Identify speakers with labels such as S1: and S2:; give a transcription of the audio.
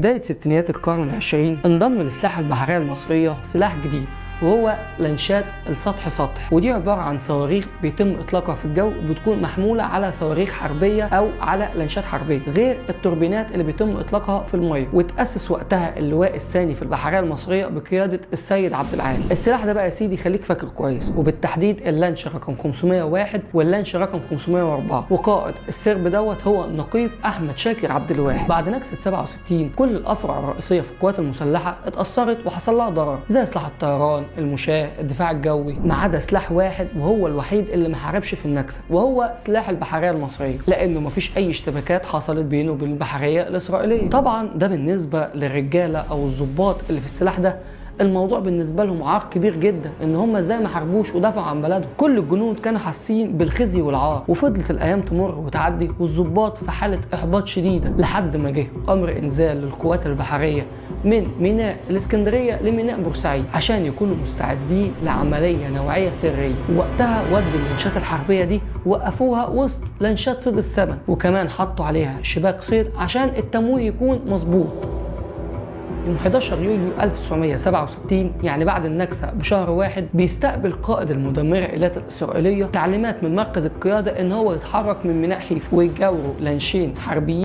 S1: بداية ستينيات القرن العشرين انضم للسلاح البحرية المصرية سلاح جديد، وهو لانشات السطح سطح، ودي عبارة عن صواريخ بيتم اطلاقها في الجو، بتكون محمولة على صواريخ حربية او على لانشات حربية، غير التوربينات اللي بيتم اطلاقها في المية. وتأسس وقتها اللواء الثاني في البحرية المصرية بقيادة السيد عبد العال. السلاح ده بقى يا سيدي خليك فاكر كويس، وبالتحديد اللانش رقم 501 واللانش رقم 504، وقائد السرب دوت هو النقيب احمد شاكر عبد الواحد. بعد نكسة 67 كل الافرع الرئيسية في القوات المسلحة اتأثرت وحصل لها ضرر، زي سلاح الطيران، المشاة، الدفاع الجوي، ما عدا سلاح واحد وهو الوحيد اللي ما حاربش في النكسة، وهو سلاح البحرية المصرية، لانه ما فيش اي اشتباكات حصلت بينه وبين البحرية الاسرائيلية. طبعا ده بالنسبة للرجالة او الضباط اللي في السلاح ده الموضوع بالنسبه لهم عار كبير جدا، ان هم ازاي ما حاربوش ودافعوا عن بلدهم. كل الجنود كانوا حاسين بالخزي والعار، وفضلت الايام تمر وتعدي والضباط في حاله احباط شديده، لحد ما جه امر انزال للقوات البحريه من ميناء الاسكندريه لميناء بورسعيد عشان يكونوا مستعدين لعمليه نوعيه سريه. وقتها ودوا اللانشات الحربيه دي وقفوها وسط لانشات صيد السمك، وكمان حطوا عليها شباك صيد عشان التمويه يكون مظبوط. يوم 11 يوليو 1967 يعني بعد النكسة بشهر واحد، بيستقبل قائد المدمرة إيلات الإسرائيلية تعليمات من مركز القيادة إن هو يتحرك من ميناء حيفا ويجاوروا لانشين حربيين